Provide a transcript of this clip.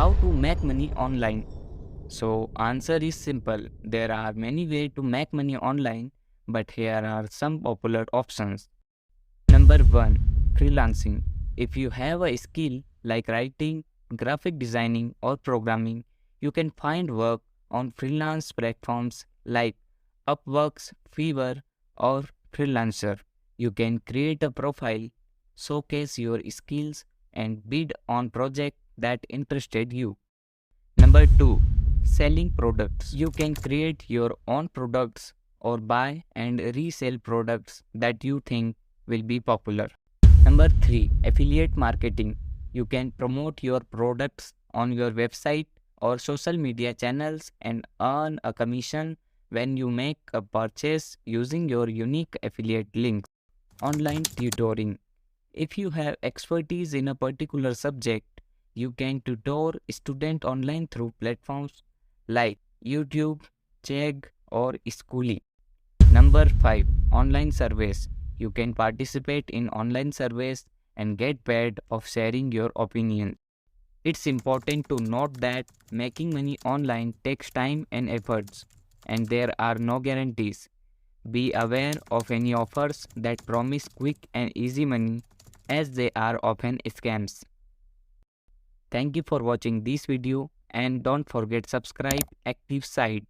How to make money online? So answer is simple. There are many ways to make money online, but here are some popular options. Number 1. Freelancing. If you have a skill like writing, graphic designing or programming, you can find work on freelance platforms like Upwork, Fiverr or Freelancer. You can create a profile, showcase your skills and bid on projects that interested you. Number 2. Selling products. You can create your own products or buy and resell products that you think will be popular. Number 3. Affiliate marketing. You can promote your products on your website or social media channels and earn a commission when you make a purchase using your unique affiliate links. Online tutoring. If you have expertise in a particular subject, you can tutor students online through platforms like YouTube, Chegg, or Skooll. Number 5. Online surveys. You can participate in online surveys and get paid of sharing your opinion. It's important to note that making money online takes time and efforts, and there are no guarantees. Be aware of any offers that promise quick and easy money, as they are often scams. Thank you for watching this video and don't forget subscribe active site.